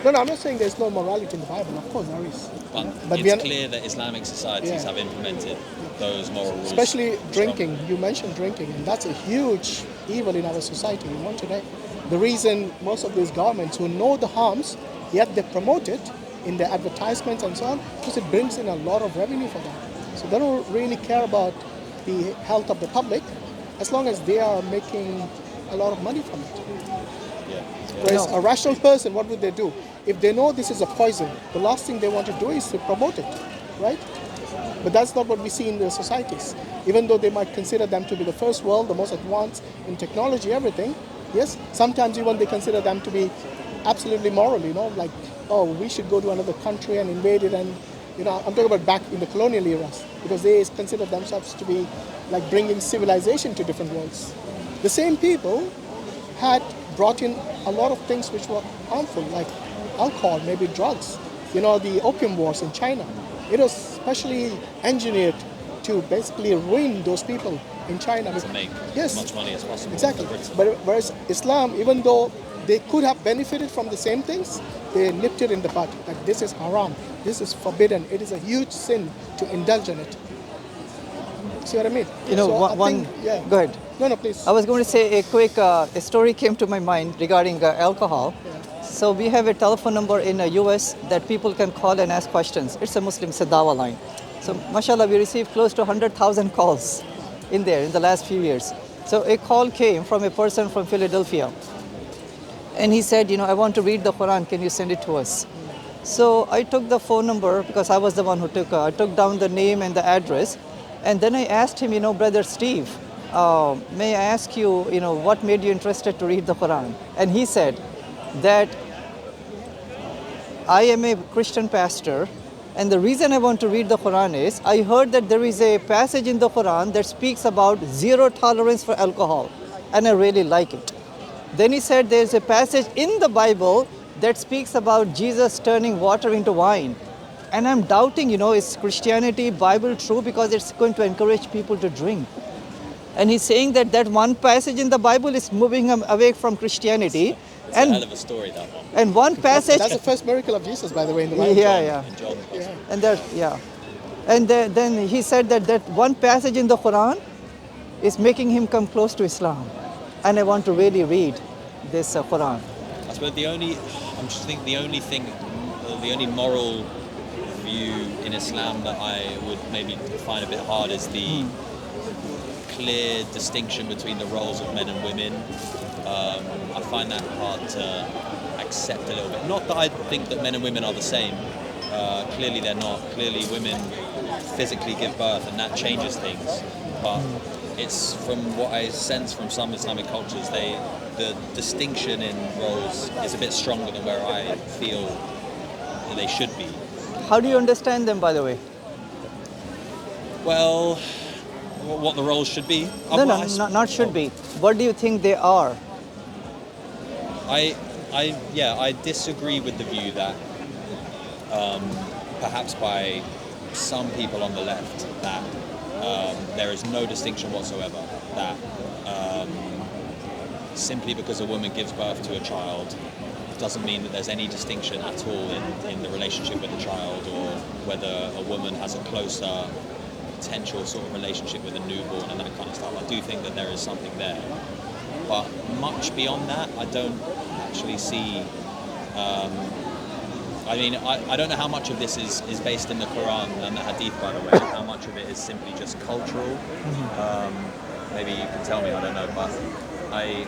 No, I'm not saying there's no morality in the Bible. Of course there is. But it's clear that Islamic societies have implemented those moral rules. Especially drinking. You mentioned drinking, and that's a huge evil in our society, today. The reason most of these governments who know the harms, yet they promote it in their advertisements and so on, because it brings in a lot of revenue for them. So they don't really care about the health of the public as long as they are making a lot of money from it. Yeah. Whereas a rational person, what would they do? If they know this is a poison, the last thing they want to do is to promote it, right? But that's not what we see in the societies. Even though they might consider them to be the first world, the most advanced in technology, everything, yes, sometimes even they consider them to be absolutely moral, like, oh, we should go to another country and invade it. And, I'm talking about back in the colonial eras, because they consider themselves to be like bringing civilization to different worlds. The same people had brought in a lot of things which were harmful, like alcohol, maybe drugs. The opium wars in China. It was specially engineered to basically ruin those people in China. To make as much money as possible. Exactly. But whereas Islam, even though they could have benefited from the same things, they nipped it in the bud. Like, this is haram, this is forbidden, it is a huge sin to indulge in it. See what I mean? Go ahead. No, please. I was going to say a quick story came to my mind regarding alcohol. Yeah. So we have a telephone number in the US that people can call and ask questions. It's a Muslim Sadawa line. So mashallah, we received close to 100,000 calls in there in the last few years. So a call came from a person from Philadelphia. And he said, I want to read the Quran, can you send it to us? So I took the phone number because I was the one who I took down the name and the address. And then I asked him, Brother Steve, may I ask you, what made you interested to read the Quran? And he said that I am a Christian pastor, and the reason I want to read the Quran is I heard that there is a passage in the Quran that speaks about zero tolerance for alcohol, and I really like it. Then he said there's a passage in the Bible that speaks about Jesus turning water into wine. And I'm doubting, is Christianity, Bible true? Because it's going to encourage people to drink. And he's saying that one passage in the Bible is moving him away from Christianity. It's a hell of a story, that one. And one passage... That's the first miracle of Jesus, by the way, in the Bible. Yeah. In John. Yeah. And then he said that one passage in the Quran is making him come close to Islam. And I want to really read this Quran. I suppose the only moral view in Islam that I would maybe find a bit hard is the clear distinction between the roles of men and women. I find that hard to accept a little bit. Not that I think that men and women are the same. Clearly they're not. Clearly women physically give birth and that changes things. But it's from what I sense from some Islamic cultures, the distinction in roles is a bit stronger than where I feel that they should be. How do you understand them, by the way? Well, what the roles should be. Not should be. What do you think they are? I disagree with the view that perhaps by some people on the left that there is no distinction whatsoever, that simply because a woman gives birth to a child doesn't mean that there's any distinction at all in the relationship with the child, or whether a woman has a closer potential sort of relationship with a newborn and that kind of stuff. I do think that there is something there. But much beyond that, I don't actually see... I don't know how much of this is based in the Quran and the Hadith, by the way. How much of it is simply just cultural. Maybe you can tell me, I don't know. But I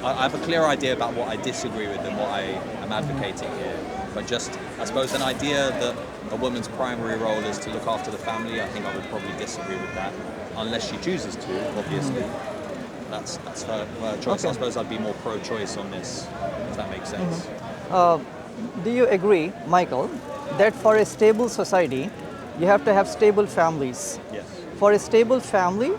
have a clear idea about what I disagree with and what I am advocating here. But just, I suppose, an idea that a woman's primary role is to look after the family, I think I would probably disagree with that. Unless she chooses to, obviously. That's her choice. Okay. I suppose I'd be more pro-choice on this, if that makes sense. Do you agree, Michael, that for a stable society, you have to have stable families? Yes. For a stable family,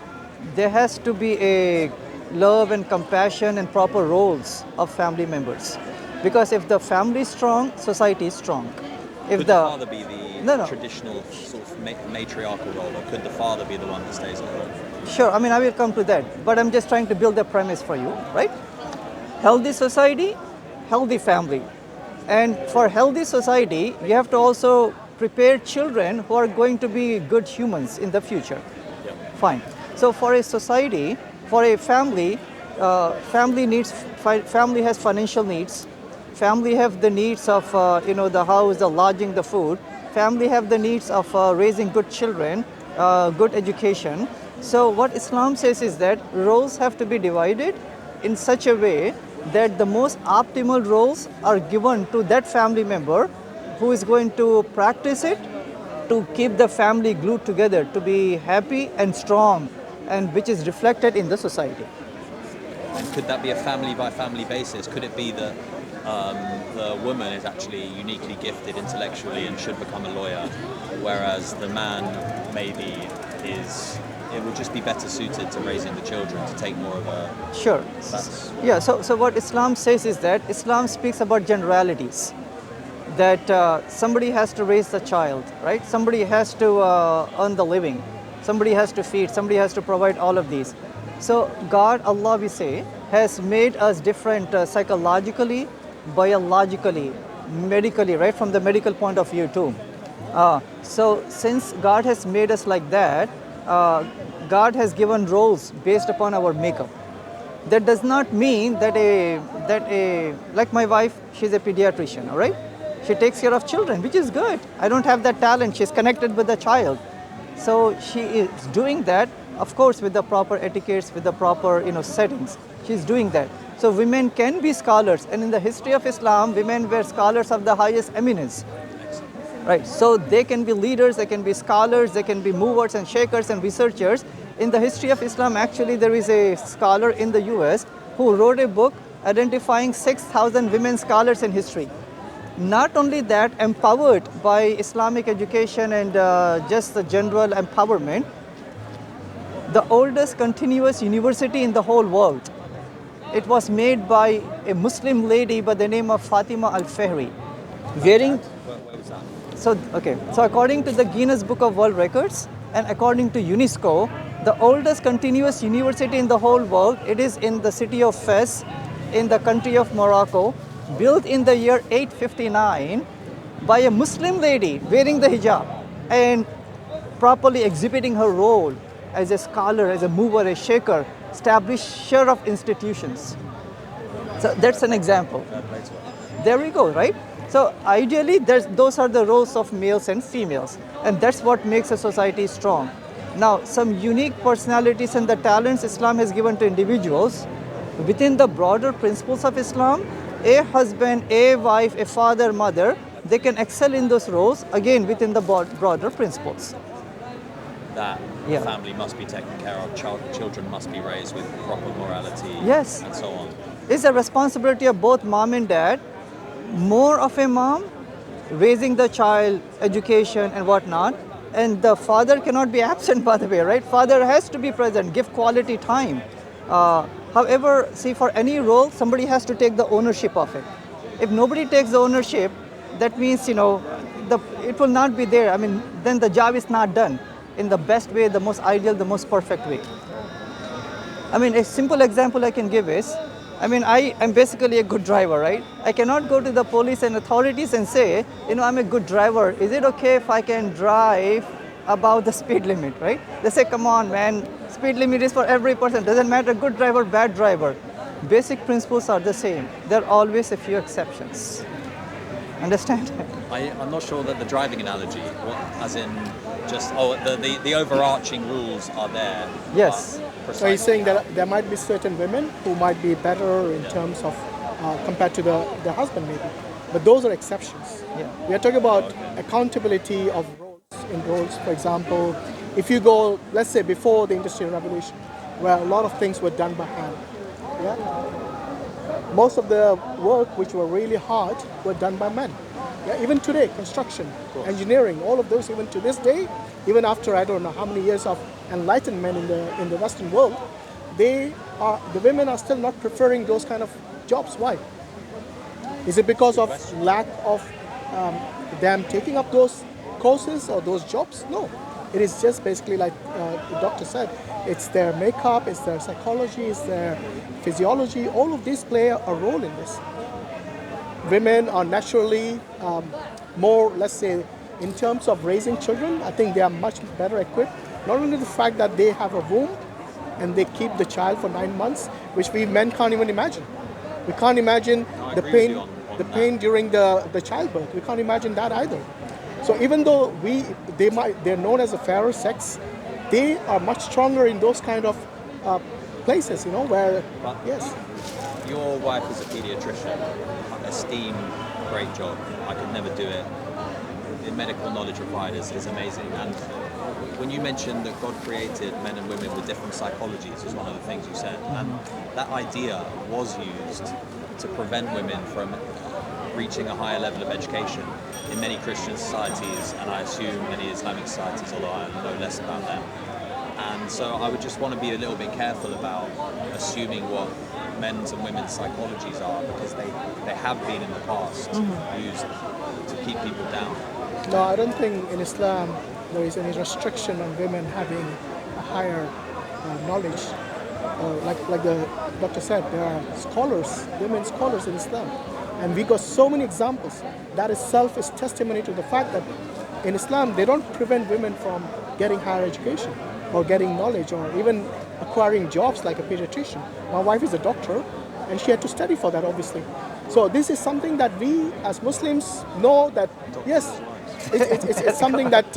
there has to be a love and compassion and proper roles of family members. Because if the family is strong, society is strong. Could the father be the traditional sort of matriarchal role, or could the father be the one that stays at home? Sure, I will come to that, but I'm just trying to build a premise for you, right? Healthy society, healthy family. And for healthy society, you have to also prepare children who are going to be good humans in the future. Fine. So for a society, for a family, family has financial needs. Family have the needs of the house, the lodging, the food. Family have the needs of raising good children, good education. So what Islam says is that roles have to be divided in such a way that the most optimal roles are given to that family member who is going to practice it to keep the family glued together, to be happy and strong, and which is reflected in the society. And could that be a family by family basis? Could it be that the woman is actually uniquely gifted intellectually and should become a lawyer, whereas the man maybe it will just be better suited to raising the children, to take more of a... Sure. Yeah, so what Islam says is that Islam speaks about generalities. That somebody has to raise the child, right? Somebody has to earn the living. Somebody has to feed. Somebody has to provide all of these. So God, Allah, we say, has made us different psychologically, biologically, medically, right? From the medical point of view too. So since God has made us like that, God has given roles based upon our makeup. That does not mean that like my wife, she's a pediatrician, all right? She takes care of children, which is good. I don't have that talent. She's connected with the child. So she is doing that, of course, with the proper etiquettes, with the proper settings. She's doing that. So women can be scholars. And in the history of Islam, women were scholars of the highest eminence. Right, so they can be leaders, they can be scholars, they can be movers and shakers and researchers. In the history of Islam, actually, there is a scholar in the US who wrote a book identifying 6,000 women scholars in history. Not only that, empowered by Islamic education and just the general empowerment, the oldest continuous university in the whole world. It was made by a Muslim lady by the name of Fatima al-Fahri. Where was that? So according to the Guinness Book of World Records and according to UNESCO, the oldest continuous university in the whole world, it is in the city of Fez, in the country of Morocco, built in the year 859 by a Muslim lady wearing the hijab and properly exhibiting her role as a scholar, as a mover, a shaker, establisher of institutions. So that's an example. There we go, right? So ideally, those are the roles of males and females, and that's what makes a society strong. Now, some unique personalities and the talents Islam has given to individuals, within the broader principles of Islam, a husband, a wife, a father, mother, they can excel in those roles, again, within the broader principles. That family must be taken care of, children must be raised with proper morality, yes, and so on. It's a responsibility of both mom and dad. More of a mom raising the child, education and whatnot, and the father cannot be absent, by the way, right? Father has to be present, give quality time. However, see, for any role, somebody has to take the ownership of it. If nobody takes the ownership, that means, it will not be there. I mean, then the job is not done in the best way, the most ideal, the most perfect way. I mean, a simple example I can give is, I am basically a good driver, right? I cannot go to the police and authorities and say, I'm a good driver. Is it okay if I can drive above the speed limit, right? They say, come on, man, speed limit is for every person. Doesn't matter, good driver, bad driver. Basic principles are the same. There are always a few exceptions. Understand? I'm not sure that the driving analogy, as in just, the overarching rules are there. Yes. So he's saying that there might be certain women who might be better in terms of compared to the husband maybe, but those are exceptions. Yeah. We are talking about accountability of roles. In roles, for example, if you go, let's say before the Industrial Revolution, where a lot of things were done by hand. Yeah. Most of the work which were really hard were done by men. Yeah. Even today, construction, engineering, all of those, even to this day, even after I don't know how many years of enlightenment in the Western world, the women are still not preferring those kind of jobs. Why? Is it because of lack of them taking up those courses or those jobs? No. It is just basically like the doctor said, it's their makeup, it's their psychology, it's their physiology. All of these play a role in this. women are naturally more, let's say, in terms of raising children, I think they are much better equipped. Not only the fact that they have a womb and they keep the child for 9 months, which we men can't even imagine. We can't imagine I the agree with pain, you on the that. pain during the childbirth. We can't imagine that either. So even though they're known as a fairer sex, they are much stronger in those kind of places, where, But yes. your wife is a pediatrician. I esteem, great job. I could never do it. The medical knowledge required is amazing. And when you mentioned that God created men and women with different psychologies, was one of the things you said. And that idea was used to prevent women from reaching a higher level of education in many Christian societies, and I assume many Islamic societies, although I know less about them. And so I would just want to be a little bit careful about assuming what men's and women's psychologies are, because they have been in the past used to keep people down. No, I don't think in Islam there is any restriction on women having a higher knowledge. Like the doctor said, there are scholars, women scholars in Islam. And we got so many examples. That itself is testimony to the fact that in Islam, they don't prevent women from getting higher education or getting knowledge or even acquiring jobs like a pediatrician. My wife is a doctor and she had to study for that, obviously. So this is something that we as Muslims know that, yes, it's something that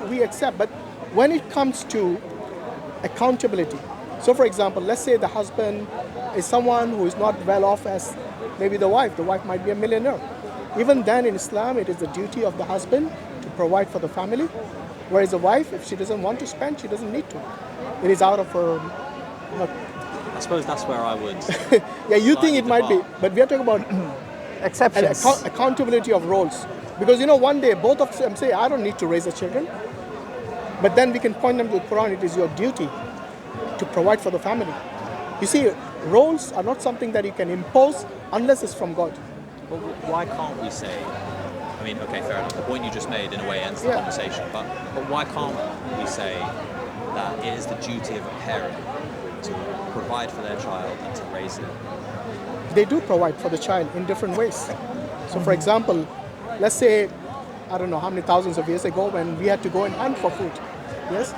we accept. But when it comes to accountability, so for example, let's say the husband is someone who is not well off as maybe the wife might be a millionaire. Even then in Islam, it is the duty of the husband to provide for the family, whereas the wife, if she doesn't want to spend, she doesn't need to. It is out of her. I suppose that's where I would. Yeah, you think slightly it might be, depart. but we are talking about Exceptions. accountability of roles. Because one day both of them say, I don't need to raise the children, but then we can point them to the Quran. It is your duty to provide for the family. You see, roles are not something that you can impose unless it's from God. Well, why can't we say? I mean, okay, fair enough. The point you just made, in a way, ends the Yeah. conversation. But why can't we say that it is the duty of a parent to provide for their child and to raise it? They do provide for the child in different ways. So, for example, let's say, I don't know how many thousands of years ago when we had to go and hunt for food. Yes?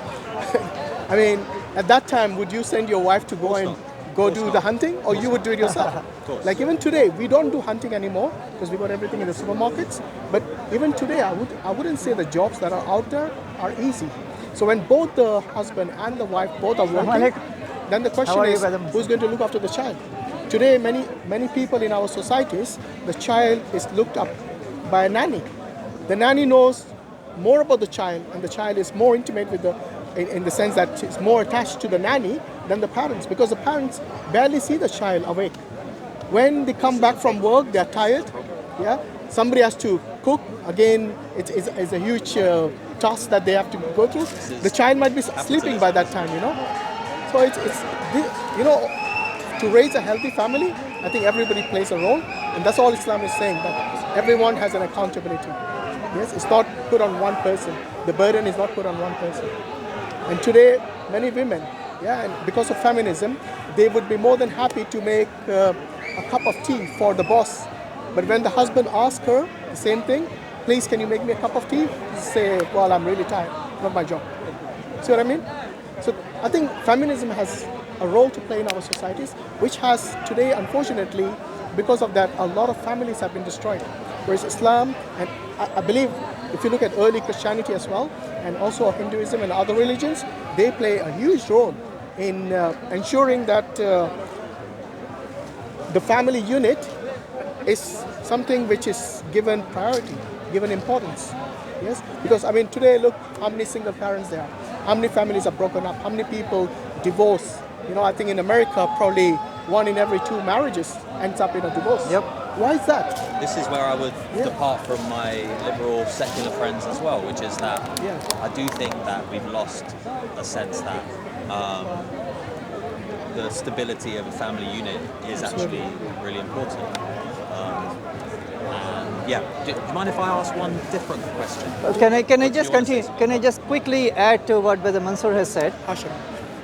I mean, at that time, would you send your wife to go and go do the hunting, or you would do it yourself? course. Like even today, we don't do hunting anymore because we got everything in the supermarkets. But even today, I wouldn't say the jobs that are out there are easy. So when both the husband and the wife both are working, then the question How are you, is, brother? who's going to look after the child? Today, many people in our societies, the child is looked up by a nanny. The nanny knows more about the child, and the child is more intimate with in the sense that it's more attached to the nanny than the parents, because the parents barely see the child awake. When they come back from work, they're tired. Yeah, somebody has to cook. Again, it's a huge task that they have to go through. The child might be sleeping by that time. So to raise a healthy family, I think everybody plays a role, and that's all Islam is saying, that everyone has an accountability. Yes, it's not put on one person. The burden is not put on one person. And today, many women, and because of feminism, they would be more than happy to make a cup of tea for the boss. But when the husband asks her the same thing, please, can you make me a cup of tea? Say, well, I'm really tired, not my job. See what I mean? So I think feminism has a role to play in our societies, which has today, unfortunately, because of that, a lot of families have been destroyed. Whereas Islam, and I believe if you look at early Christianity as well, and also Hinduism and other religions, they play a huge role in ensuring that the family unit is something which is given priority, given importance. Yes, because I mean today, look how many single parents there are, how many families are broken up, how many people divorce. I think in America, probably 1 in every 2 marriages ends up in a divorce. Yep. Why is that? This is where I would depart from my liberal secular friends as well, which is that I do think that we've lost a sense that the stability of a family unit is actually really important. Do you mind if I ask one different question? Can I What do just you want to continue? say? Can I just quickly add to what Brother Mansoor has said? Hashim.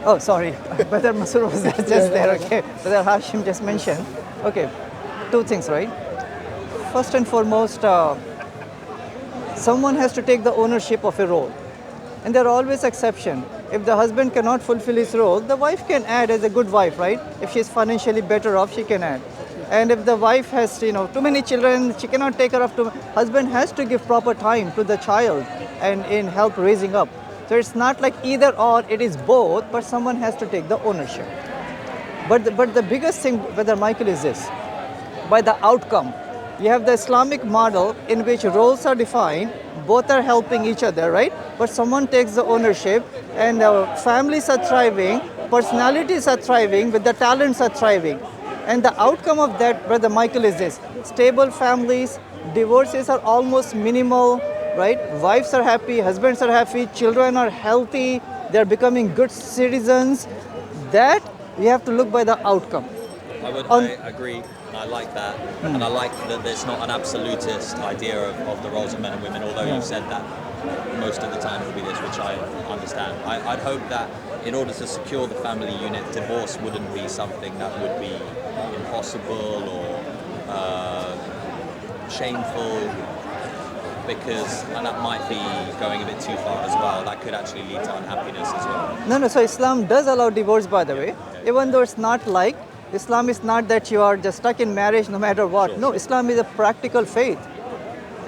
Oh, sorry. Brother Mansoor was just there. Okay. Brother Hashim just mentioned. Okay. 2 things, right? first and foremost, someone has to take the ownership of a role. And there are always exceptions. If the husband cannot fulfill his role, the wife can add as a good wife, right? If she's financially better off, she can add. And if the wife has, too many children, she cannot take care of too. Husband has to give proper time to the child and in help raising up. So it's not like either or, it is both, but someone has to take the ownership. But the biggest thing, Brother Michael, is this: by the outcome. You have the Islamic model in which roles are defined, both are helping each other, right? But someone takes the ownership, and families are thriving, personalities are thriving, with the talents are thriving. And the outcome of that, Brother Michael, is this: stable families, divorces are almost minimal, right? Wives are happy, husbands are happy, children are healthy, they're becoming good citizens. That we have to look by the outcome. I agree, and I like that. And I like that there's not an absolutist idea of the roles of men and women, although you said that most of the time it will be this, which I understand. I'd hope that in order to secure the family unit, divorce wouldn't be something that would be impossible or shameful, because and that might be going a bit too far as well. That could actually lead to unhappiness as well. No, so Islam does allow divorce, by the way, even though it's not like, Islam is not that you are just stuck in marriage no matter what. Sure. No, Islam is a practical faith.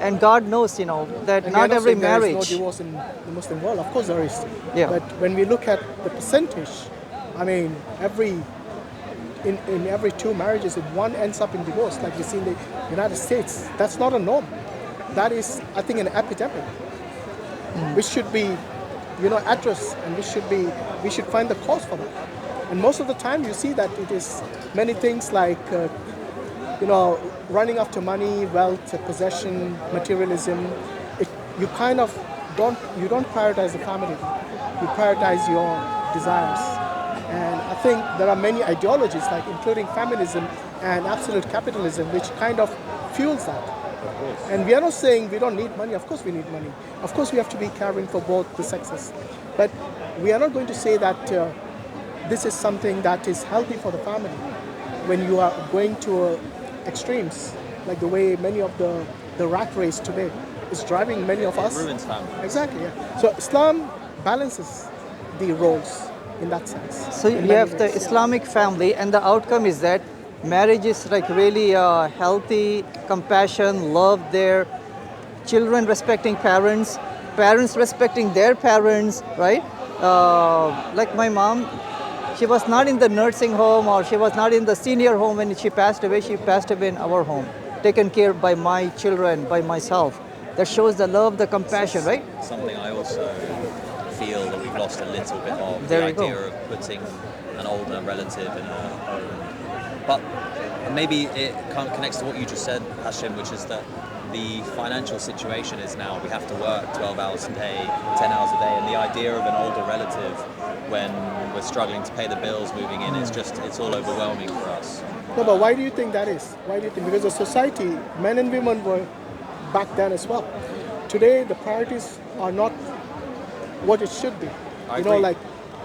And God knows, that And not every there marriage. is no divorce in the Muslim world. Of course there is. Yeah. But when we look at the percentage, I mean, in every 2 marriages, if one ends up in divorce, like we see in the United States, that's not a norm. That is, I think, an epidemic, which should be, addressed, and we should find the cause for that. And most of the time, you see that it is many things like, running after money, wealth, possession, materialism. You kind of don't prioritize the family. You prioritize your desires. And I think there are many ideologies, like including feminism and absolute capitalism, which kind of fuels that. And we are not saying we don't need money. Of course we need money. Of course we have to be caring for both the sexes. But we are not going to say that this is something that is healthy for the family when you are going to extremes, like the way many of the rat race today is driving many of us. It ruins family. Exactly, yeah. So Islam balances the roles in that sense. So you have the Islamic family, and the outcome is that marriage is like really healthy, compassion, love there, children respecting parents, parents respecting their parents, right? Like my mom, she was not in the nursing home, or she was not in the senior home when she passed away. She passed away in our home, taken care by my children, by myself. That shows the love, the compassion, right? Something I also feel that we've lost a little bit of, There the you go. idea of putting an older relative in a home. But maybe it kind of connects to what you just said, Hashim, which is that the financial situation is now we have to work 12 hours a day, 10 hours a day, and the idea of an older relative when we're struggling to pay the bills moving in, it's all overwhelming for us. No, but why do you think that is? Why do you think? Because the society, men and women were back then as well. Today, the priorities are not what it should be. I agree. Like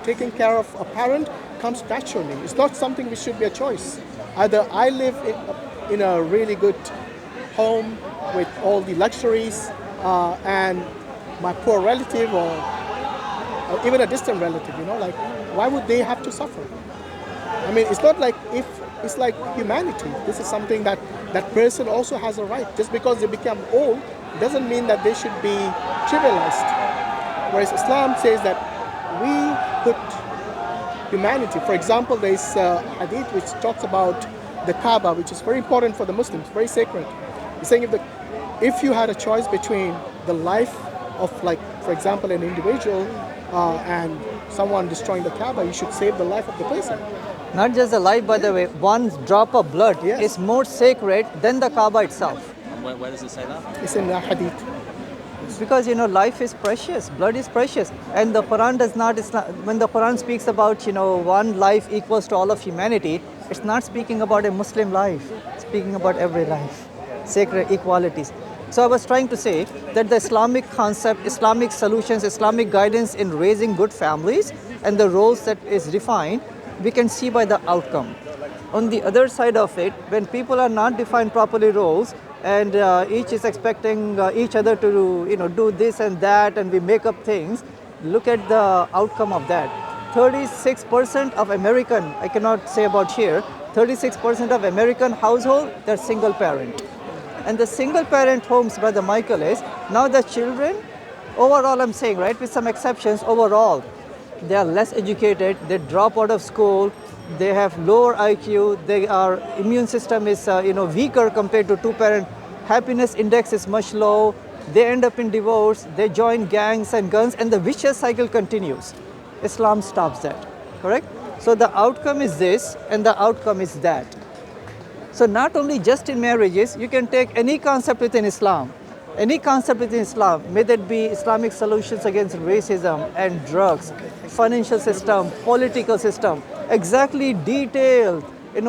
taking care of a parent comes naturally. It's not something which should be a choice. Either I live in a really good home with all the luxuries, and my poor relative or even a distant relative, like why would they have to suffer? I mean, it's not like it's like humanity. This is something that person also has a right. Just because they become old doesn't mean that they should be trivialized. Whereas Islam says that we put humanity. For example, there is a hadith which talks about the Kaaba, which is very important for the Muslims, very sacred. It's saying if you had a choice between the life of, like, for example, an individual and someone destroying the Kaaba, you should save the life of the person. Not just the life, by the way, one drop of blood Yes. is more sacred than the Kaaba itself. And where does it say that? It's in the hadith. Because life is precious, blood is precious, and the Quran does not. When the Quran speaks about one life equals to all of humanity, it's not speaking about a Muslim life. It's speaking about every life, sacred equalities. So I was trying to say that the Islamic concept, Islamic solutions, Islamic guidance in raising good families, and the roles that is defined, we can see by the outcome. On the other side of it, when people are not defined properly roles, and each is expecting each other to do this and that, and we make up things. Look at the outcome of that. 36% of American, I cannot say about here, 36% of American household, they're single parent. And the single parent homes, Brother Michael, is now the children, overall I'm saying, right, with some exceptions, overall, they are less educated, they drop out of school, they have lower IQ, their immune system is weaker compared to two-parent, happiness index is much low, they end up in divorce, they join gangs and guns, and the vicious cycle continues. Islam stops that, correct? So the outcome is this, and the outcome is that. So not only just in marriages, you can take any concept within Islam, may that be Islamic solutions against racism and drugs, financial system, political system, exactly detailed,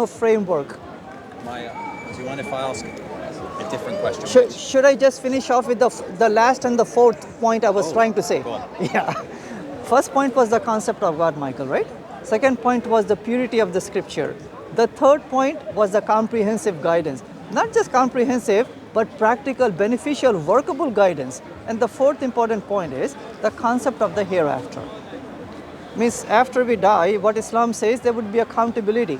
framework. Do you mind if I ask a different question? Should I just finish off with the last and the fourth point I was trying to say? Go on. Yeah. First point was the concept of God, Michael, right? Second point was the purity of the scripture. The third point was the comprehensive guidance. Not just comprehensive, but practical, beneficial, workable guidance. And the fourth important point is the concept of the hereafter. Means after we die, what Islam says, there would be accountability.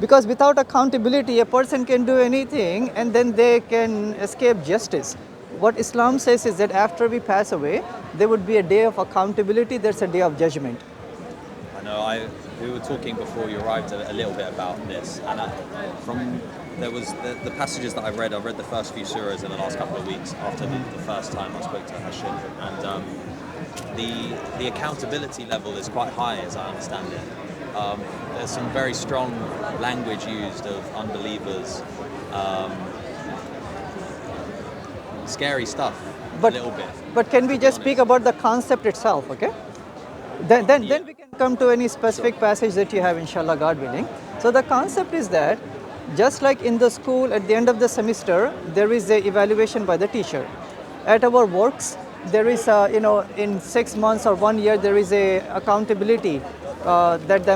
Because without accountability, a person can do anything and then they can escape justice. What Islam says is that after we pass away, there would be a day of accountability, there's a day of judgment. I know, we were talking before you arrived a little bit about this, and there was the passages that I've read the first few surahs in the last couple of weeks after the first time I spoke to Hashim, and the accountability level is quite high as I understand it. There's some very strong language used of unbelievers, scary stuff, a little bit. But can we just speak about the concept itself, okay? Then we can come to any specific passage that you have, inshallah, God willing. So the concept is that just like in the school, at the end of the semester, there is a evaluation by the teacher. At our works, there is in 6 months or 1 year, there is a accountability that the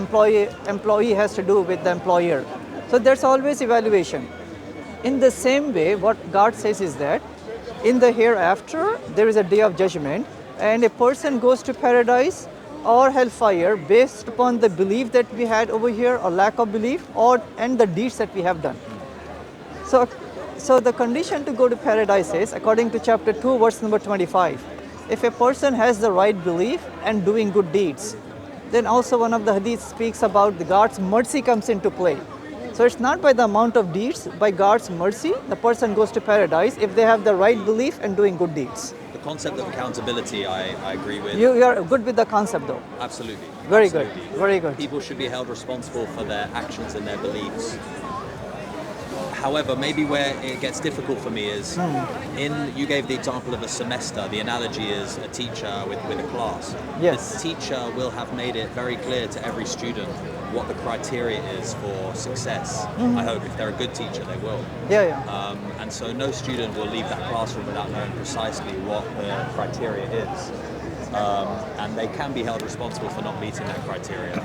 employee has to do with the employer. So there's always evaluation. In the same way, what God says is that in the hereafter, there is a day of judgment, and a person goes to paradise or hellfire based upon the belief that we had over here or lack of belief and the deeds that we have done. So the condition to go to paradise is, according to chapter 2, verse number 25, if a person has the right belief and doing good deeds, then also one of the hadith speaks about the God's mercy comes into play. So it's not by the amount of deeds, by God's mercy, the person goes to paradise if they have the right belief and doing good deeds. The concept of accountability, I agree with. You are good with the concept though. Absolutely. Very Absolutely. good. Very good. People should be held responsible for their actions and their beliefs. However, maybe where it gets difficult for me is, you gave the example of a semester. The analogy is a teacher with a class. Yes. The teacher will have made it very clear to every student what the criteria is for success. I hope if they're a good teacher, they will. Yeah. And so no student will leave that classroom without knowing precisely what the criteria is. And they can be held responsible for not meeting that criteria.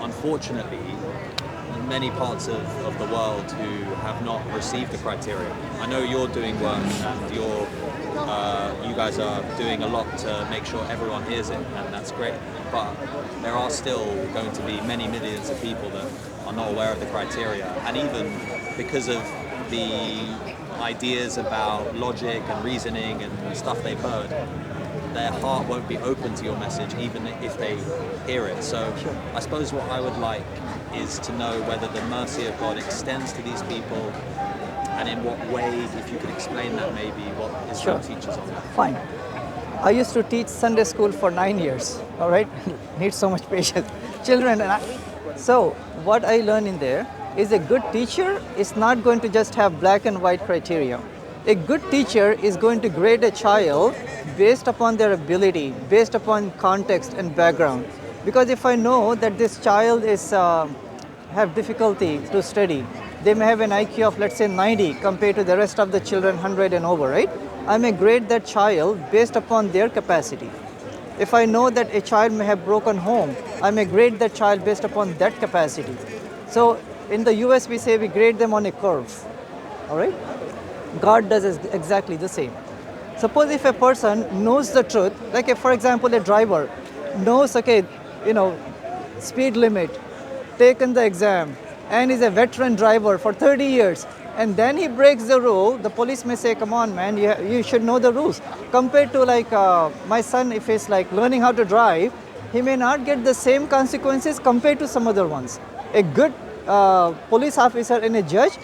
Unfortunately, many parts of the world who have not received the criteria. I know you're doing work and you guys are doing a lot to make sure everyone hears it, and that's great. But there are still going to be many millions of people that are not aware of the criteria, and even because of the ideas about logic and reasoning and stuff they've heard, their heart won't be open to your message even if they hear it. So I suppose what I would like is to know whether the mercy of God extends to these people, and in what way, if you could explain that maybe, what Islam teaches on that. Fine. I used to teach Sunday school for 9 years, all right? Need so much patience. Children, so what I learned in there is a good teacher is not going to just have black and white criteria. A good teacher is going to grade a child based upon their ability, based upon context and background. Because if I know that this child is have difficulty to study, they may have an IQ of, let's say, 90 compared to the rest of the children 100 and over, right? I may grade that child based upon their capacity. If I know that a child may have broken home, I may grade that child based upon that capacity. So in the US, we say we grade them on a curve, all right? God does exactly the same. Suppose if a person knows the truth, like if, for example, a driver knows, okay, you know, speed limit, taken the exam, and is a veteran driver for 30 years, and then he breaks the rule, the police may say, come on, man, you should know the rules. Compared to like my son, if he's like learning how to drive, he may not get the same consequences compared to some other ones. A good police officer and a judge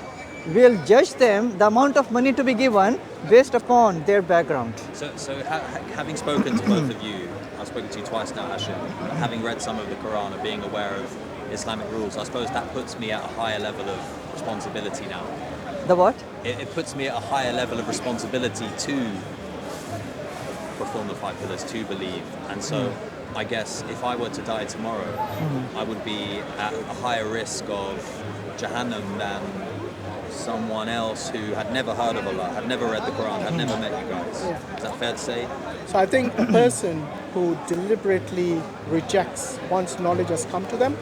will judge them the amount of money to be given based upon their background. Having spoken to both of you, I've spoken to you twice now, Hashim, having read some of the Quran and being aware of Islamic rules, I suppose that puts me at a higher level of responsibility now. The what? It puts me at a higher level of responsibility to perform the 5 pillars, to believe. And so I guess if I were to die tomorrow, I would be at a higher risk of Jahannam than someone else who had never heard of Allah, had never read the Quran, had never met you guys. Is that fair to say? So I think a person who deliberately rejects once knowledge has come to them,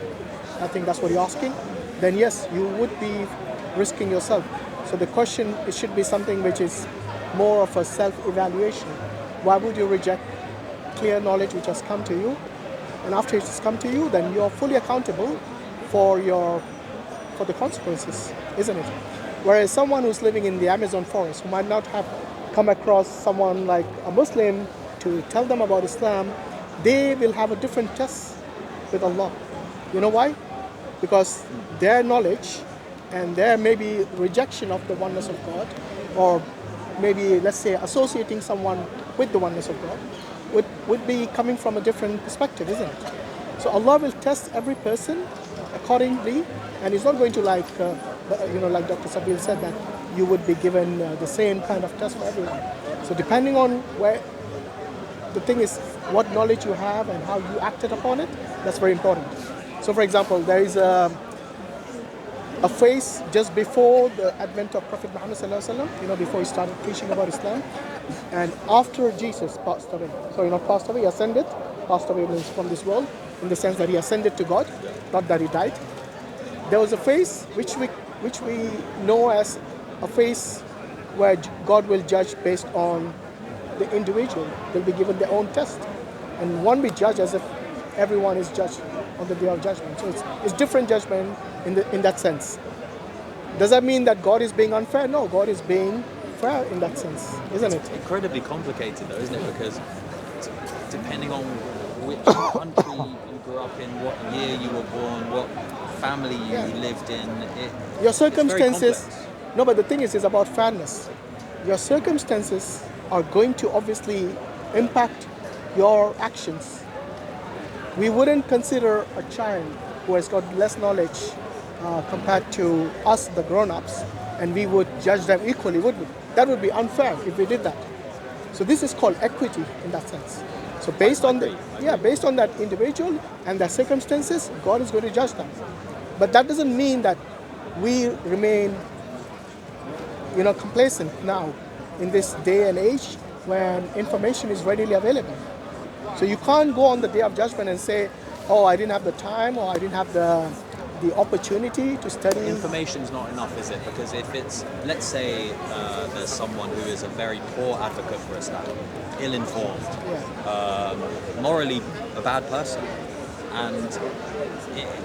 I think that's what you're asking, then yes, you would be risking yourself. So the question, it should be something which is more of a self-evaluation. Why would you reject clear knowledge which has come to you? And after it has come to you, then you're fully accountable for the consequences, isn't it? Whereas someone who's living in the Amazon forest, who might not have come across someone like a Muslim to tell them about Islam, they will have a different test with Allah. You know why? Because their knowledge and their maybe rejection of the oneness of God, or maybe, let's say, associating someone with the oneness of God, would be coming from a different perspective, isn't it? So Allah will test every person accordingly, and He's not going to like Dr. Sabeel said, that you would be given the same kind of test for everyone. So depending on where, the thing is, what knowledge you have and how you acted upon it, that's very important. So for example, there is a phase just before the advent of Prophet Muhammad ﷺ, before he started preaching about Islam, and after Jesus passed away. So not passed away, he ascended. Passed away means from this world, in the sense that he ascended to God, not that he died. There was a phase which we know as a phase where God will judge based on the individual. They'll be given their own test, and one be judged as if everyone is judged on the day of judgment. So it's different judgment in that sense. Does that mean that God is being unfair? No, God is being fair in that sense, isn't it? It's incredibly complicated though, isn't it? Because depending on which country you grew up in, what year you were born, what family you lived in, your circumstances. It's very complex. No, but the thing is about fairness. Your circumstances are going to obviously impact your actions. We wouldn't consider a child who has got less knowledge compared to us, the grown-ups, and we would judge them equally, would we? That would be unfair if we did that. So this is called equity in that sense. So based on that individual and their circumstances, God is going to judge them. But that doesn't mean that we remain, complacent now in this day and age when information is readily available. So you can't go on the day of judgment and say, oh, I didn't have the time, or I didn't have the opportunity to study. Information's not enough, is it? Because if it's, let's say there's someone who is a very poor advocate for Islam, ill-informed, morally a bad person, and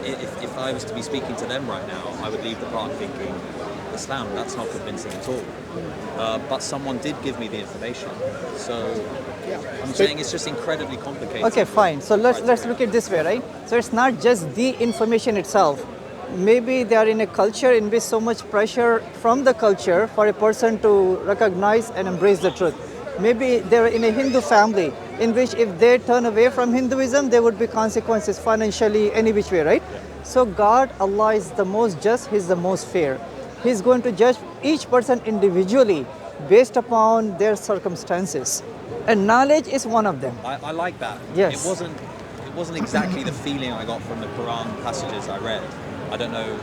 if I was to be speaking to them right now, I would leave the park thinking, Islam, that's not convincing at all. But someone did give me the information. So I'm saying it's just incredibly complicated. Okay, fine. So let's look at it this way, right? So it's not just the information itself. Maybe they are in a culture in which so much pressure from the culture for a person to recognize and embrace the truth. Maybe they're in a Hindu family in which if they turn away from Hinduism, there would be consequences financially, any which way, right? So God, Allah is the most just, He's the most fair. He's going to judge each person individually based upon their circumstances. And knowledge is one of them. I like that. Yes. It wasn't exactly the feeling I got from the Quran passages I read. I don't know.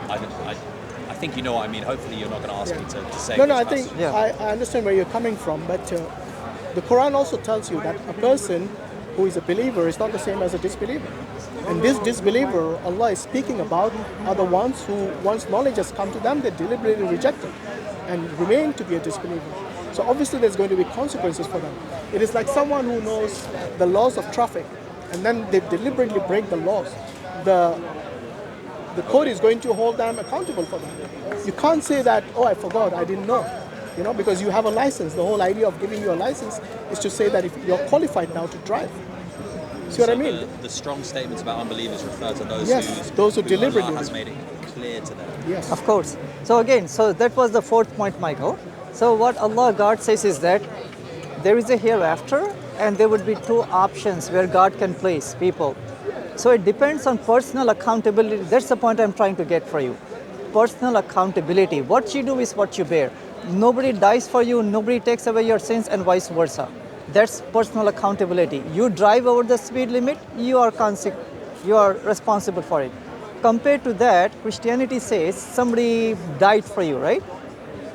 I think you know what I mean. Hopefully you're not going to ask me to say. No, I think I understand where you're coming from, but the Quran also tells you that a person who is a believer is not the same as a disbeliever. And this disbeliever Allah is speaking about are the ones who, once knowledge has come to them, they deliberately reject it. and remain to be a disbeliever. So obviously there's going to be consequences for them. It is like someone who knows the laws of traffic and then they deliberately break the laws. The court is going to hold them accountable for that. You can't say that, oh, I forgot, I didn't know. Because you have a license. The whole idea of giving you a license is to say that if you're qualified now to drive. See what I mean? The strong statements about unbelievers refer to those those who deliberately Allah has made it clear to them. Yes. Of course. So again, so that was the fourth point, Michael. So what Allah God says is that there is a hereafter and there would be two options where God can place people. So it depends on personal accountability. That's the point I'm trying to get for you. Personal accountability. What you do is what you bear. Nobody dies for you, nobody takes away your sins, and vice versa. That's personal accountability. You drive over the speed limit, you are responsible for it. Compared to that, Christianity says somebody died for you, right?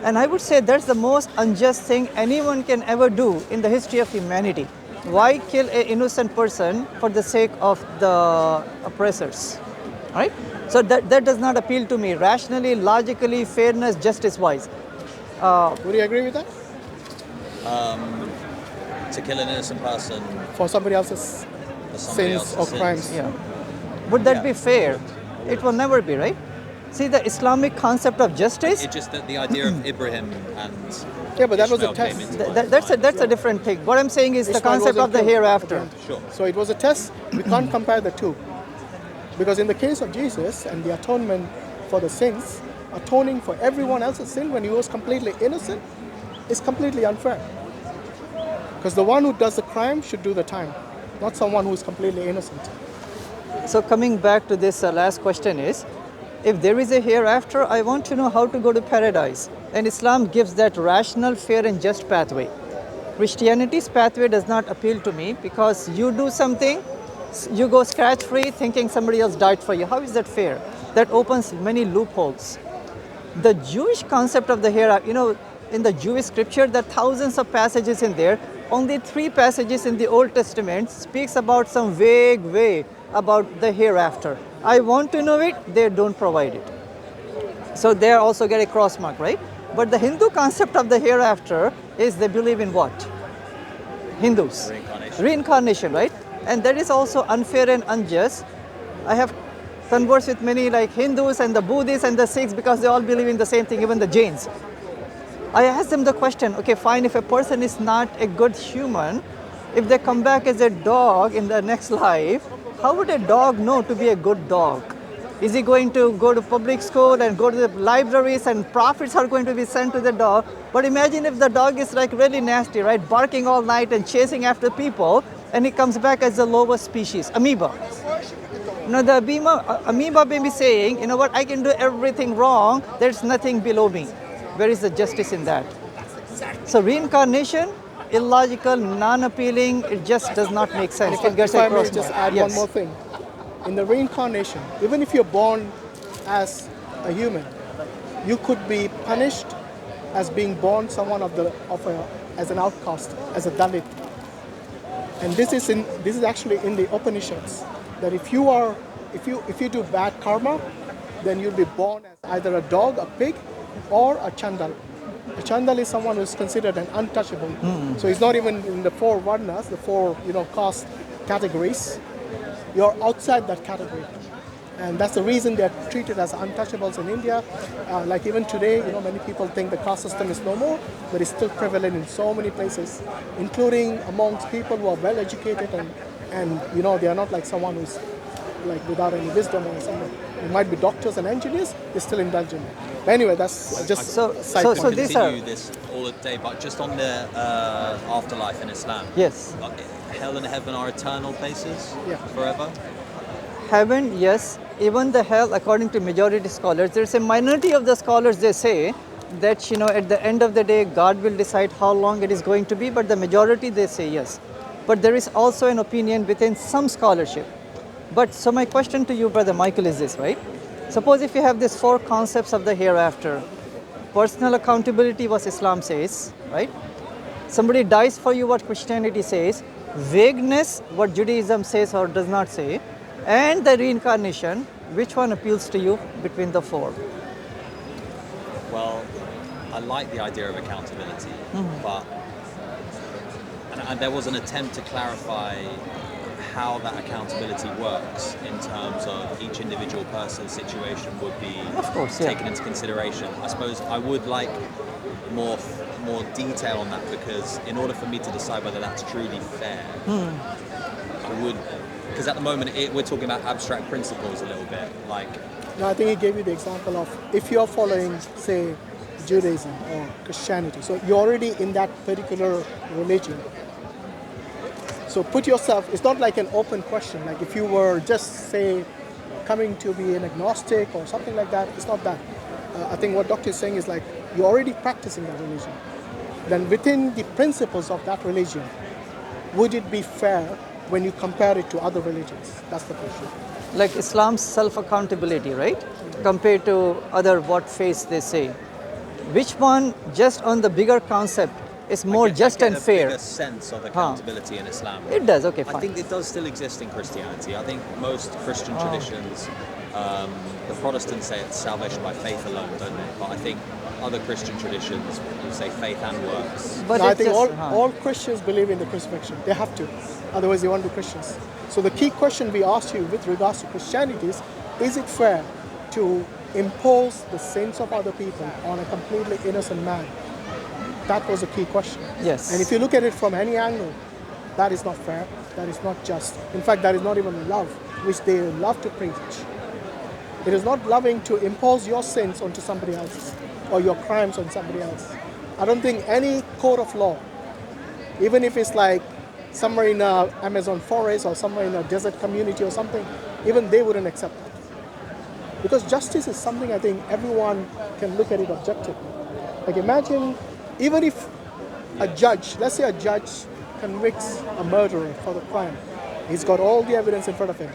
And I would say that's the most unjust thing anyone can ever do in the history of humanity. Why kill an innocent person for the sake of the oppressors, right? So that does not appeal to me rationally, logically, fairness, justice-wise. Would you agree with that? To kill an innocent person For somebody else's for somebody sins else's or sins. crimes? Yeah. Would that Yeah. be fair? It will never be, right? See, the Islamic concept of justice, It's just that the idea of Ibrahim and Yeah, but that was a Ishmael came test. into play. that's a different thing. What I'm saying is the Ishmael concept wasn't of the killed hereafter. at the end. Sure. So it was a test. We can't compare the two. Because in the case of Jesus and the atonement for the sins, atoning for everyone else's sin when he was completely innocent is completely unfair. Because the one who does the crime should do the time, not someone who is completely innocent. So coming back to this last question is, if there is a hereafter, I want to know how to go to paradise. And Islam gives that rational, fair and just pathway. Christianity's pathway does not appeal to me because you do something, you go scratch-free thinking somebody else died for you. How is that fair? That opens many loopholes. The Jewish concept of the hereafter, in the Jewish scripture, there are thousands of passages in there. Only 3 passages in the Old Testament speaks about some vague way about the hereafter. I want to know it, they don't provide it. So they also get a cross mark, right? But the Hindu concept of the hereafter is they believe in what? Hindus. Reincarnation. Reincarnation, right? And that is also unfair and unjust. I have conversed with many like Hindus and the Buddhists and the Sikhs because they all believe in the same thing, even the Jains. I asked them the question, okay, fine, if a person is not a good human, if they come back as a dog in the next life, how would a dog know to be a good dog? Is he going to go to public school and go to the libraries and profits are going to be sent to the dog? But imagine if the dog is like really nasty, right? Barking all night and chasing after people, and he comes back as the lowest species, amoeba. Now the amoeba may be saying, you know what, I can do everything wrong, there's nothing below me. Where is the justice in that? So reincarnation, illogical, non-appealing, it just does not make sense. It gets If I may across just more. add Yes. one more thing. In the reincarnation, even if you're born as a human, you could be punished as being born someone as an outcast, as a Dalit. And this is actually in the Upanishads, that if you do bad karma, then you'll be born as either a dog, a pig, or a chandal. A chandal is someone who is considered an untouchable. So he's not even in the 4 varnas, the 4 caste categories. You're outside that category. And that's the reason they're treated as untouchables in India. Like even today, many people think the caste system is no more, but it's still prevalent in so many places, including amongst people who are well educated and they are not like someone who's like without any wisdom or something. It might be doctors and engineers, they're still indulgent. But anyway, that's just So- a side so point. these are- Continue this all day, but just on the afterlife in Islam. Yes. Hell and heaven are eternal places Yeah. forever. Heaven, yes. Even the hell, according to majority scholars, there's a minority of the scholars, they say that, at the end of the day, God will decide how long it is going to be, but the majority, they say yes. But there is also an opinion within some scholarship. But so my question to you, Brother Michael, is this, right? Suppose if you have these 4 concepts of the hereafter, personal accountability, what Islam says, right? Somebody dies for you, what Christianity says, vagueness, what Judaism says or does not say, and the reincarnation, which one appeals to you between the 4? Well, I like the idea of accountability, but and there was an attempt to clarify how that accountability works in terms of each individual person's situation would be Of course, yeah. taken into consideration. I suppose I would like more detail on that, because in order for me to decide whether that's truly fair, I would, because at the moment we're talking about abstract principles a little bit, like. No, I think he gave you the example of if you're following, say, Judaism or Christianity, so you're already in that particular religion. So put yourself, it's not like an open question, like if you were just, say, coming to be an agnostic or something like that, it's not that. I think what Doctor is saying is like, you're already practicing that religion. Then within the principles of that religion, would it be fair when you compare it to other religions? That's the question. Like Islam's self-accountability, right? Compared to other what faiths they say. Which one, just on the bigger concept, is more just and fair? I get a sense of accountability in Islam. It does, okay, fine. I think it does still exist in Christianity. I think most Christian traditions, the Protestants say it's salvation by faith alone, don't they? But I think other Christian traditions will say faith and works. But No, I it's think just, all Christians believe in the crucifixion. They have to. Otherwise, they won't be Christians. So the key question we asked you with regards to Christianity is it fair to impose the sins of other people on a completely innocent man? That was a key question. Yes. And if you look at it from any angle, that is not fair. That is not just. In fact, that is not even love, which they love to preach. It is not loving to impose your sins onto somebody else or your crimes on somebody else. I don't think any court of law, even if it's like somewhere in an Amazon forest or somewhere in a desert community or something, even they wouldn't accept that. Because justice is something I think everyone can look at it objectively. Like imagine, even if a judge, let's say a judge convicts a murderer for the crime, he's got all the evidence in front of him,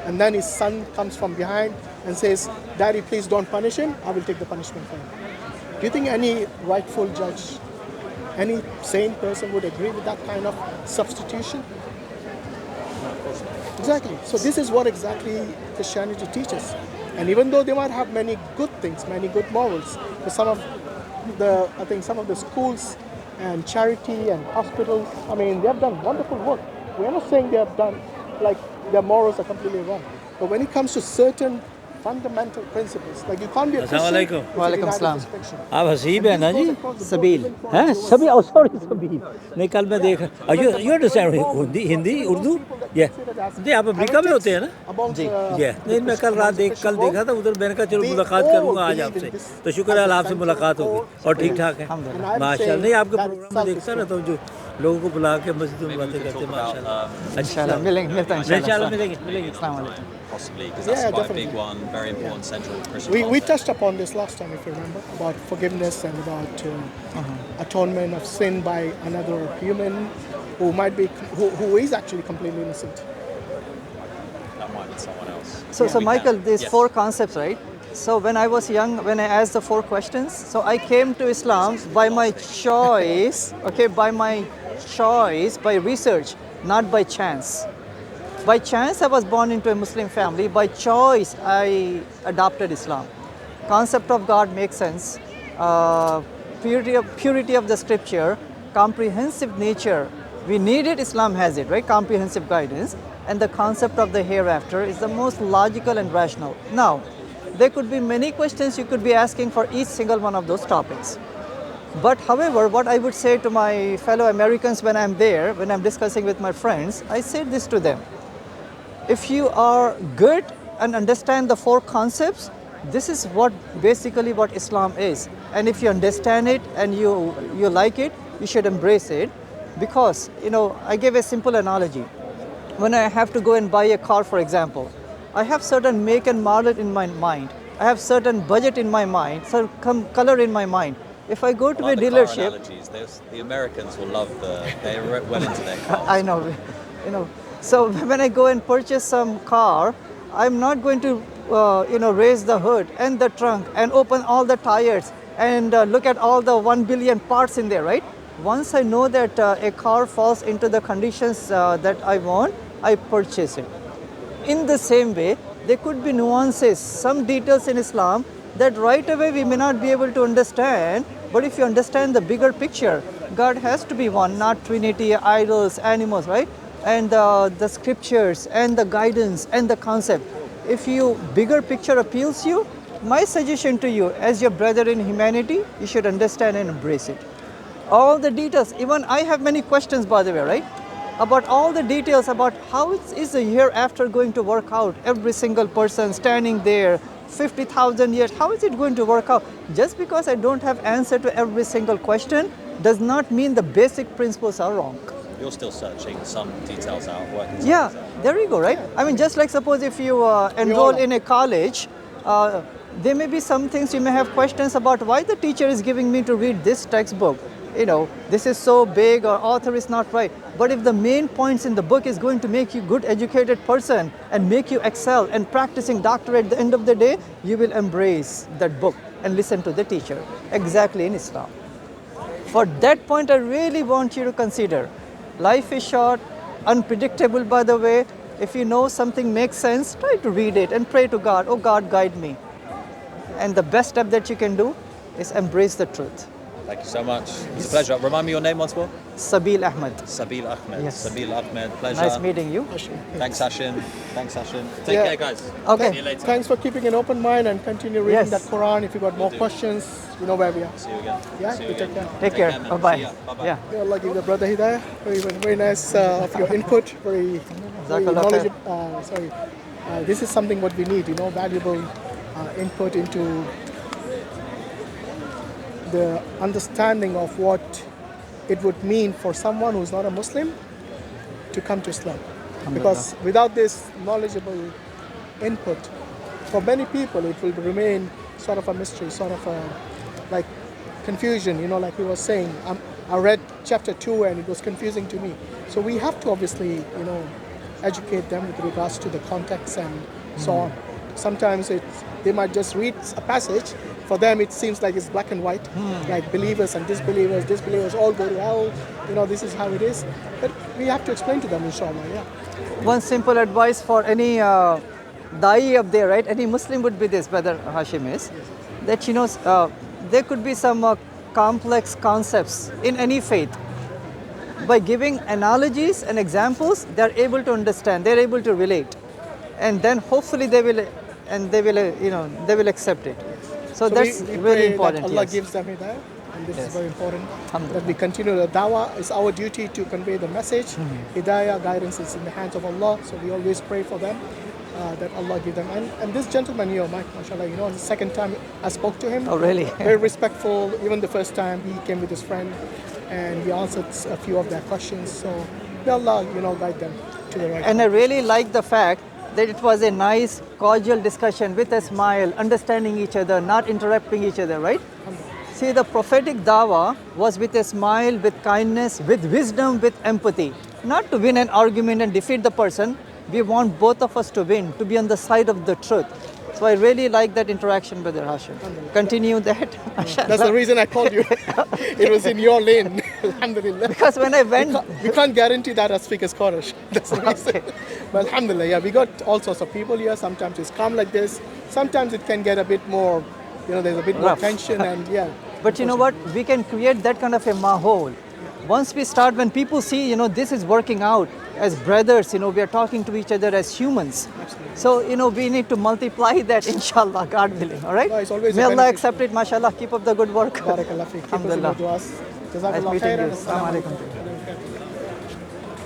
and then his son comes from behind and says, "Daddy, please don't punish him, I will take the punishment for him." Do you think any rightful judge, any sane person would agree with that kind of substitution? Exactly. So this is what exactly Christianity teaches. And even though they might have many good things, many good morals, but some of the schools and charity and hospitals, I mean, they have done wonderful work. We're not saying they have done, like, their morals are completely wrong. But when it comes to certain fundamental principles, like you can't be a Christian. Assalamualaikum. if you Walaikum deny the salam. crucifixion. आप हसीब है ना जी Sabeel. हैं सभी oh sorry सबील नहीं कल मैं देख you understand Hindi Urdu yeah जी आप अमेरिका में होते हैं ना Amongst, yeah नहीं मैं कल देखा था उधर मैंने कहा चलो मुलाकात करूंगा आज आपसे तो शुक्र है आपसे मुलाकात होगी और ठीक ठाक है माशाल्लाह नहीं आपके प्रोग्राम में देखता रहता हूँ जो लोगों को बुला के मस्जिद में बातें करते हैं माशाल्लाह Inshallah, मिलता है इंशाल्लाह इंशाल्लाह। मिलेंगे Assalamu alaikum. Possibly, because that's Yeah, quite definitely. a big one, very important central Christian we concept. touched upon this last time, if you remember, about forgiveness and about atonement of sin by another human who might be, who is actually completely innocent. That might be someone else. So We Michael, can- these yes. four concepts, right? So when I was young, when I asked the four questions, so I came to Islam by my choice, okay, by my choice, by research, not by chance. By chance, I was born into a Muslim family. By choice, I adopted Islam. Concept of God makes sense. Purity of the scripture, comprehensive nature. We need it, Islam has it, right? Comprehensive guidance. And the concept of the hereafter is the most logical and rational. Now, there could be many questions you could be asking for each single one of those topics. But however, what I would say to my fellow Americans when I'm there, when I'm discussing with my friends, I say this to them. If you are good and understand the four concepts, this is what basically what Islam is. And if you understand it and you like it, you should embrace it. Because, I gave a simple analogy. When I have to go and buy a car, for example, I have certain make and model in my mind. I have certain budget in my mind, certain color in my mind. If I go to I like a the car dealership, analogies. The Americans will love they're well into their cars. I know, So when I go and purchase some car, I'm not going to, raise the hood and the trunk and open all the tires and look at all the 1 billion parts in there, right? Once I know that a car falls into the conditions that I want, I purchase it. In the same way, there could be nuances, some details in Islam that right away we may not be able to understand, But if you understand the bigger picture, God has to be one, not Trinity, idols, animals, right? And the scriptures and the guidance and the concept. If you bigger picture appeals you, my suggestion to you as your brother in humanity, you should understand and embrace it. All the details, even I have many questions by the way, right? About all the details about how is the hereafter going to work out. Every single person standing there, 50,000 years, how is it going to work out? Just because I don't have answer to every single question does not mean the basic principles are wrong. You're still searching some details out, working some Yeah, details out. there you go, right? I mean, just like suppose if you enroll in a college, there may be some things you may have questions about why the teacher is giving me to read this textbook. You know, this is so big or author is not right. But if the main points in the book is going to make you good educated person and make you excel and practicing doctorate at the end of the day, you will embrace that book and listen to the teacher. Exactly in Islam. For that point, I really want you to consider. Life is short, unpredictable by the way. If you know something makes sense, try to read it and pray to God, oh God, guide me. And the best step that you can do is embrace the truth. Thank you so much. It's a pleasure. Remind me your name once more. Sabeel Ahmed. Sabeel Ahmed. Yes. Sabeel Ahmed. Pleasure. Nice meeting you. Thanks, Hashim. Thanks, Hashim. Take Yeah. care, guys. Okay. See you later. Thanks for keeping an open mind and continue reading Yes. that Quran. If you got more questions, you know where we are. See you again. Yeah, See you you take again. care. Take care. man. Bye bye. See ya. Bye-bye. Yeah. May Allah give the brother Hidayah. Very nice of your input. Very Jazakallah knowledgeable. This is something what we need. Valuable input into the understanding of what it would mean for someone who's not a Muslim to come to Islam. Because without this knowledgeable input, for many people it will remain sort of a mystery, sort of a like confusion, like he was saying. I read chapter 2 and it was confusing to me. So we have to obviously, educate them with regards to the context and so on. Sometimes they might just read a passage. For them, it seems like it's black and white, like believers and disbelievers all go to hell. This is how it is. But we have to explain to them, inshallah. Yeah. One simple advice for any da'i up there, right? Any Muslim would be this, Brother Hashim is, that there could be some complex concepts in any faith. By giving analogies and examples, they're able to understand, they're able to relate, and then hopefully they will accept it. So that's we really pray important. that Allah Yes. gives them hidayah, and this is Yes. very important. Alhamdulillah. That we continue the dawah. It's our duty to convey the message. Hidayah, guidance is in the hands of Allah. So we always pray for them, that Allah give them. And this gentleman here, Mike, mashallah, the second time I spoke to him. Oh, really? Very respectful. Even the first time he came with his friend, and we answered a few of their questions. So may Allah, guide them to the right. And I really like the fact that it was a nice, cordial discussion with a smile, understanding each other, not interrupting each other, right? See, the prophetic dawah was with a smile, with kindness, with wisdom, with empathy. Not to win an argument and defeat the person. We want both of us to win, to be on the side of the truth. So I really like that interaction, Brother Hashim. Continue that. That's the reason I called you. It was in your lane. Alhamdulillah. Because when I went, We can't guarantee that as speakers Quraysh. That's the reason. But alhamdulillah, yeah, we got all sorts of people here. Sometimes it's calm like this. Sometimes it can get a bit more, there's a bit more Rough. tension and yeah. but you know what? We can create that kind of a mahol. Once we start, when people see, this is working out as brothers, we are talking to each other as humans. Absolutely. So, we need to multiply that, inshallah, God willing. All right? No, it's always May a Allah benefit. accept it, mashallah. Keep up the good work. Barakallah fi. Keep us in Alhamdulillah. your du'as. Nice Jazakallah meeting you. khairan. Assalamu Assalamu alaikum. alaikum.